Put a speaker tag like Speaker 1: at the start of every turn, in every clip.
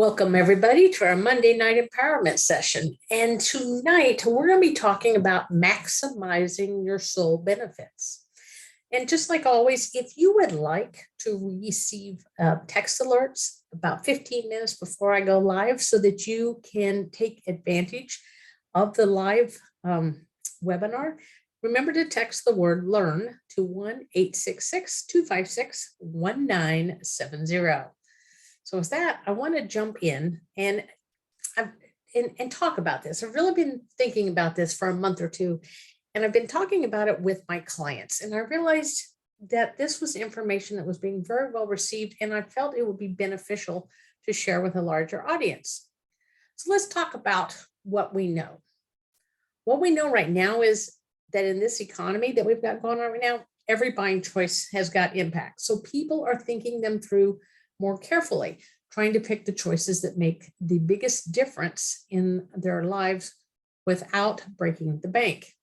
Speaker 1: Welcome, everybody, to our Monday night empowerment session. And tonight, we're going to be talking about maximizing your soul benefits. And just like always, if you would like to receive text alerts about 15 minutes before I go live so that you can take advantage of the live webinar, remember to text the word LEARN to 1-866-256-1970. So with that, I want to jump in and talk about this. I've really been thinking about this for a month or two, and I've been talking about it with my clients. And I realized that this was information that was being very well received, and I felt it would be beneficial to share with a larger audience. So let's talk about what we know. What we know right now is that in this economy that we've got going on right now, every buying choice has got impact. So people are thinking them through more carefully, trying to pick the choices that make the biggest difference in their lives without breaking the bank.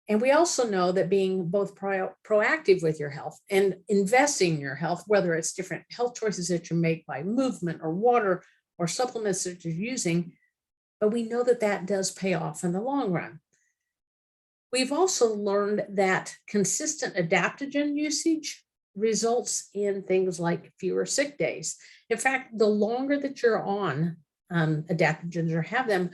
Speaker 1: And we also know that being both proactive with your health and investing in your health, whether it's different health choices that you make by movement or water or supplements that you're using, but we know that that does pay off in the long run. We've also learned that consistent adaptogen usage results in things like fewer sick days. In fact, the longer that you're on adaptogens or have them,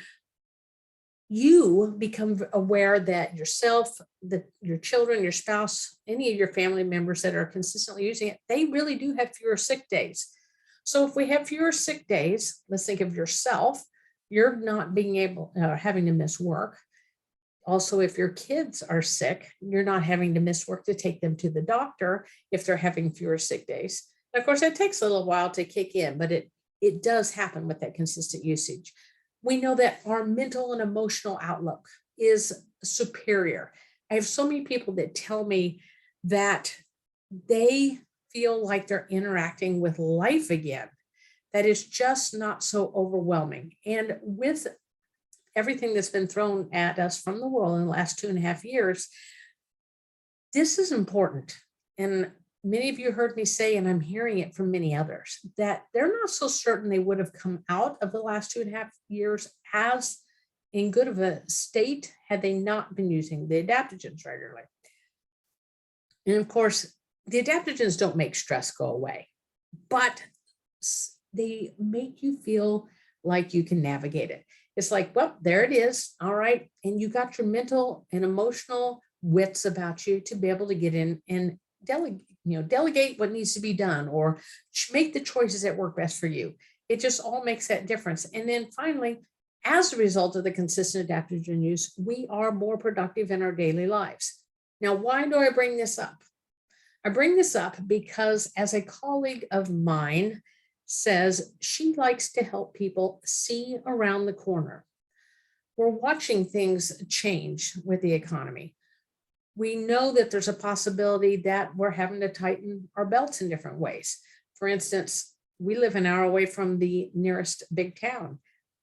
Speaker 1: you become aware that yourself, that your children, your spouse, any of your family members that are consistently using it, they really do have fewer sick days. So if we have fewer sick days, let's think of yourself, you're not being able, having to miss work. Also, if your kids are sick, you're not having to miss work to take them to the doctor if they're having fewer sick days. And of course, that takes a little while to kick in, but it does happen with that consistent usage. We know that our mental and emotional outlook is superior. I have so many people that tell me that they feel like they're interacting with life again, that is just not so overwhelming. And with everything that's been thrown at us from the world in the last 2.5 years, this is important. And many of you heard me say, and I'm hearing it from many others, that they're not so certain they would have come out of the last 2.5 years as in good of a state had they not been using the adaptogens regularly. And of course, the adaptogens don't make stress go away, but they make you feel like you can navigate it. It's like, well, there it is. All right. And you got your mental and emotional wits about you to be able to get in and delegate what needs to be done or make the choices that work best for you. It just all makes that difference. And then finally, as a result of the consistent adaptogen use, we are more productive in our daily lives. Now, why do I bring this up? I bring this up because as a colleague of mine says, she likes to help people see around the corner. We're watching things change with the economy. We know that there's a possibility that we're having to tighten our belts in different ways. For instance, we live an hour away from the nearest big town.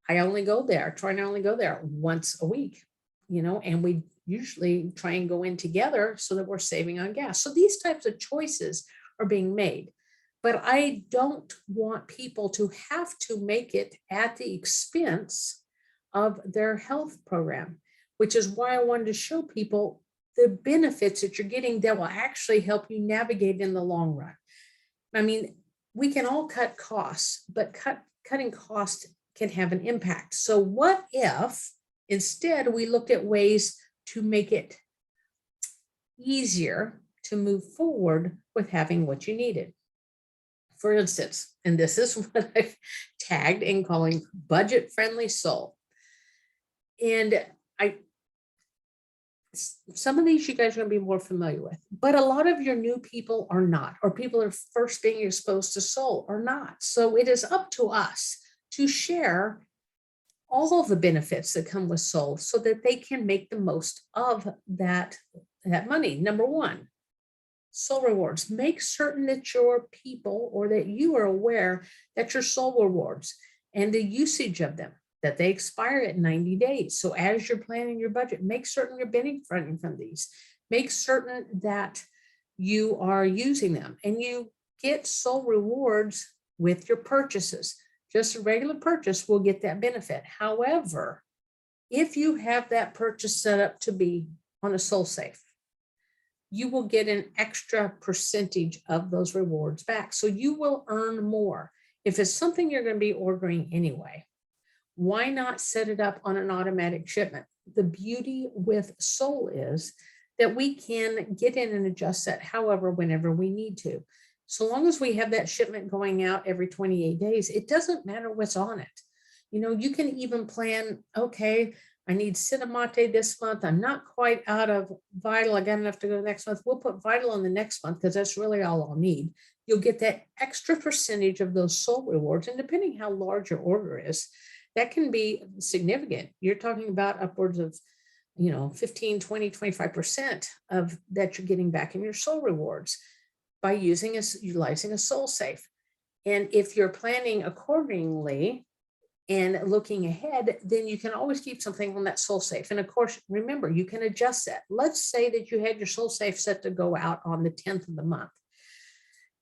Speaker 1: I only go there, try to only go there once a week, and we usually try and go in together so that we're saving on gas. So these types of choices are being made. But I don't want people to have to make it at the expense of their health program, which is why I wanted to show people the benefits that you're getting that will actually help you navigate in the long run. I mean, we can all cut costs, but cutting costs can have an impact. So what if instead we looked at ways to make it easier to move forward with having what you needed? For instance, and this is what I've tagged in calling budget-friendly soul. And some of these you guys are going to be more familiar with, but a lot of your new people are not, or people are first being exposed to soul are not. So it is up to us to share all of the benefits that come with soul so that they can make the most of that money. Number one, soul rewards. Make certain that your people or that you are aware that your soul rewards and the usage of them, that they expire at 90 days. So as you're planning your budget, make certain you're benefiting from these. Make certain that you are using them and you get soul rewards with your purchases. Just a regular purchase will get that benefit. However, if you have that purchase set up to be on a Sollesafe, you will get an extra percentage of those rewards back. So you will earn more. If it's something you're going to be ordering anyway, why not set it up on an automatic shipment? The beauty with Solle is that we can get in and adjust that however, whenever we need to. So long as we have that shipment going out every 28 days, it doesn't matter what's on it. You can even plan, okay, I need Cinnamate this month. I'm not quite out of Vital. I got enough to go next month. We'll put Vital in the next month because that's really all I'll need. You'll get that extra percentage of those Solle rewards. And depending how large your order is, that can be significant. You're talking about upwards of 15, 20, 25% of that you're getting back in your Solle rewards by utilizing a Sollesafe. And if you're planning accordingly and looking ahead, then you can always keep something on that Sollesafe. And of course, remember, you can adjust that. Let's say that you had your Sollesafe set to go out on the 10th of the month.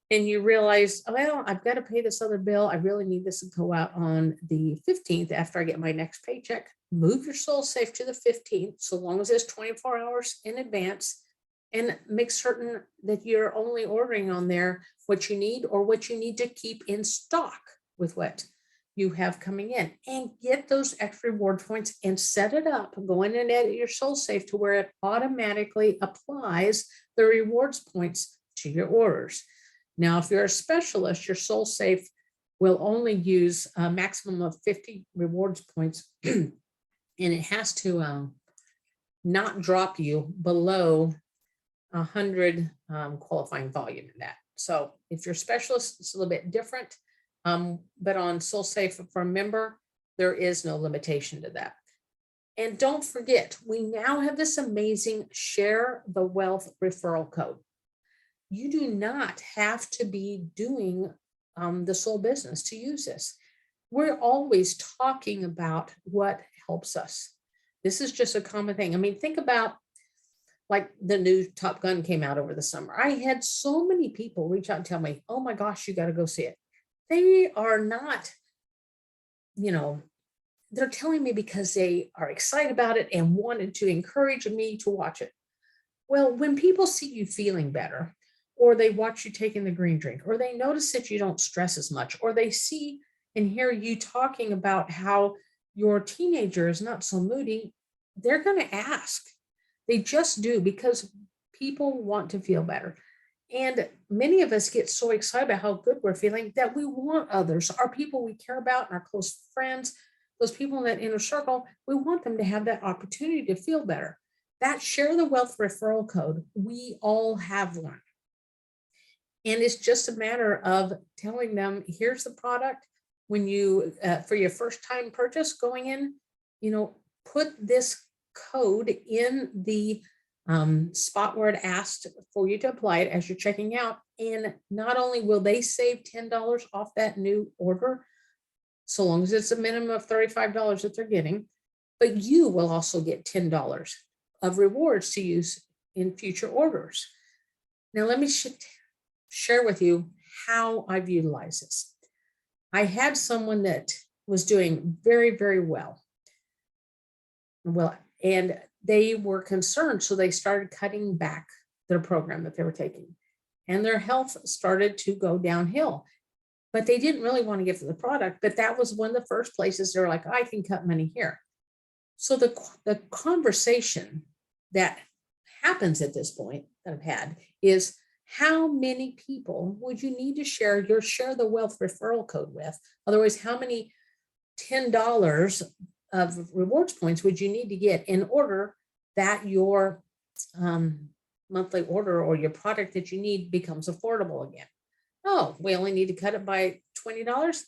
Speaker 1: And you realize, well, I've got to pay this other bill. I really need this to go out on the 15th after I get my next paycheck. Move your Sollesafe to the 15th, so long as it's 24 hours in advance, and make certain that you're only ordering on there what you need or what you need to keep in stock with what you have coming in, and get those extra reward points and set it up. Go in and edit your Sollesafe to where it automatically applies the rewards points to your orders. Now, if you're a specialist, your Sollesafe will only use a maximum of 50 rewards points, and it has to not drop you below 100 qualifying volume in that. So if you're a specialist, it's a little bit different. But on Sollesafe for a member, there is no limitation to that. And don't forget, we now have this amazing Share the Wealth referral code. You do not have to be doing the Solle business to use this. We're always talking about what helps us. This is just a common thing. I mean, think about like the new Top Gun came out over the summer. I had so many people reach out and tell me, oh my gosh, you got to go see it. They are not, they're telling me because they are excited about it and wanted to encourage me to watch it. Well, when people see you feeling better, or they watch you taking the green drink, or they notice that you don't stress as much, or they see and hear you talking about how your teenager is not so moody, they're going to ask. They just do, because people want to feel better. And many of us get so excited about how good we're feeling that we want others, our people we care about, and our close friends, those people in that inner circle, we want them to have that opportunity to feel better. That Share the Wealth referral code, we all have one. And it's just a matter of telling them, here's the product. When you, for your first time purchase going in, put this code in the spot where it asked for you to apply it as you're checking out. And not only will they save $10 off that new order, so long as it's a minimum of $35 that they're getting, but you will also get $10 of rewards to use in future orders. Now, let me share with you how I've utilized this. I had someone that was doing very, very well. And they were concerned, so they started cutting back their program that they were taking, and their health started to go downhill. But they didn't really want to give the product, but that was one of the first places they were like, I can cut money here. So the conversation that happens at this point that I've had is, how many people would you need to share your Share the Wealth referral code with? Otherwise, how many $10 of rewards points would you need to get in order that your monthly order or your product that you need becomes affordable again? Oh, we only need to cut it by $20.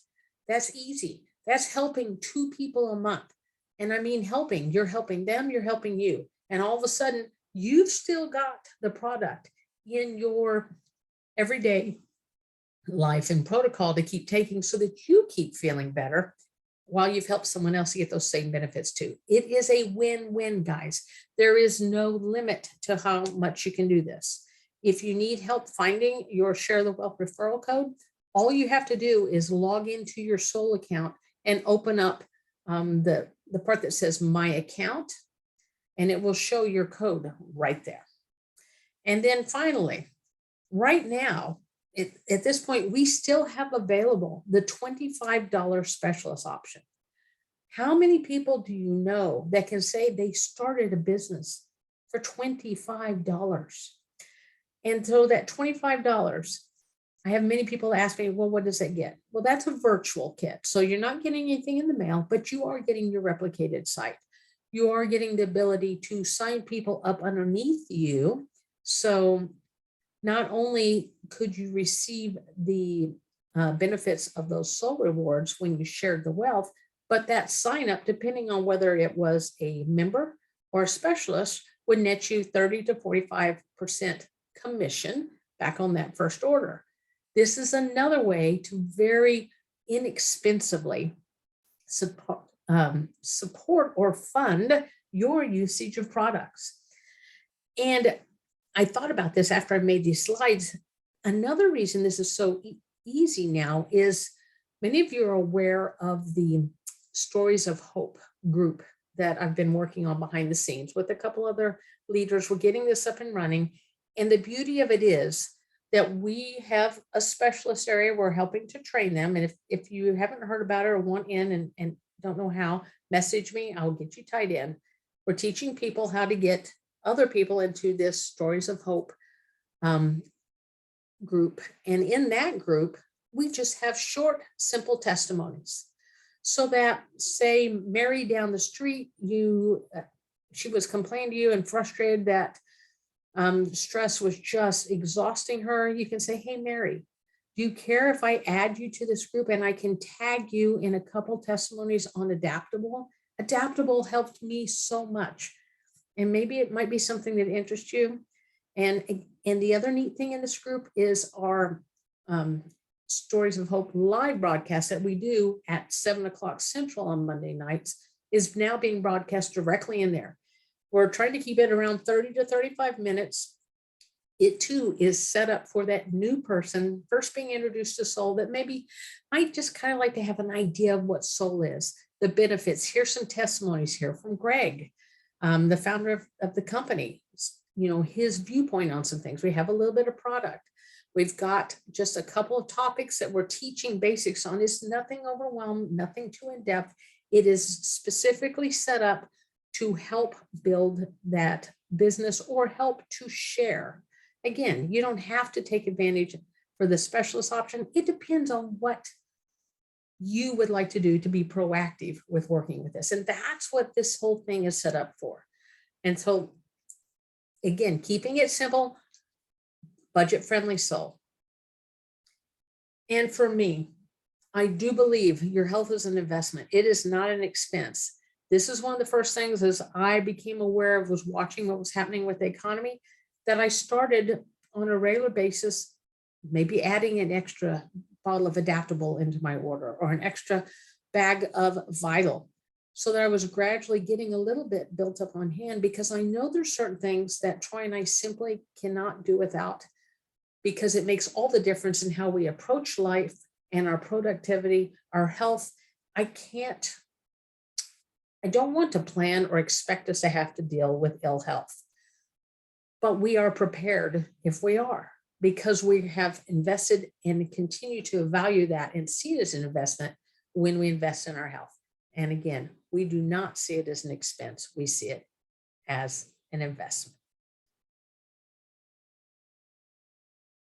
Speaker 1: That's easy. That's helping 2 people a month. And I mean, helping, you're helping them, you're helping you. And all of a sudden, you've still got the product in your everyday life and protocol to keep taking, so that you keep feeling better while you've helped someone else get those same benefits too. It is a win-win, guys. There is no limit to how much you can do this. If you need help finding your Share the Wealth referral code, All you have to do is log into your Solle account and open up the part that says My Account, and it will show your code right there. And then finally, right now, at this point, we still have available the $25 specialist option. How many people do you know that can say they started a business for $25? And so that $25, I have many people ask me, well, what does that get? Well, that's a virtual kit. So you're not getting anything in the mail, but you are getting your replicated site. You are getting the ability to sign people up underneath you. So not only could you receive the benefits of those soul rewards when you shared the wealth, but that sign up, depending on whether it was a member or a specialist, would net you 30 to 45% commission back on that first order. This is another way to very inexpensively support or fund your usage of products. And I thought about this after I made these slides. Another reason this is so easy now is many of you are aware of the Stories of Hope group that I've been working on behind the scenes with a couple other leaders. We're getting this up and running. And the beauty of it is that we have a specialist area. We're helping to train them. And if you haven't heard about it or want in and don't know how, message me. I'll get you tied in. We're teaching people how to get other people into this Stories of Hope group. And in that group, we just have short, simple testimonies. So that, say, Mary down the street, she was complaining to you and frustrated that stress was just exhausting her. You can say, hey, Mary, do you care if I add you to this group and I can tag you in a couple testimonies on Adaptable? Adaptable helped me so much. And maybe it might be something that interests you. And the other neat thing in this group is our Stories of Hope live broadcast that we do at 7:00 Central on Monday nights is now being broadcast directly in there. We're trying to keep it around 30 to 35 minutes. It too is set up for that new person first being introduced to soul that maybe might just kind of like to have an idea of what soul is, the benefits. Here's some testimonies here from Greg, the founder of the company, his viewpoint on some things. We have a little bit of product. We've got just a couple of topics that we're teaching basics on. It's nothing overwhelming, nothing too in-depth. It is specifically set up to help build that business or help to share. Again, you don't have to take advantage for the specialist option. It depends on what you would like to do to be proactive with working with this. And that's what this whole thing is set up for. And so, again, keeping it simple, budget-friendly soul. And for me, I do believe your health is an investment. It is not an expense. This is one of the first things as I became aware of, was watching what was happening with the economy, that I started on a regular basis, maybe adding an extra bottle of Adaptable into my order or an extra bag of Vital, so that I was gradually getting a little bit built up on hand, because I know there's certain things that Troy and I simply cannot do without, because it makes all the difference in how we approach life and our productivity, our health. I don't want to plan or expect us to have to deal with ill health, but we are prepared if we are, because we have invested and continue to value that and see it as an investment when we invest in our health. And again, we do not see it as an expense. We see it as an investment.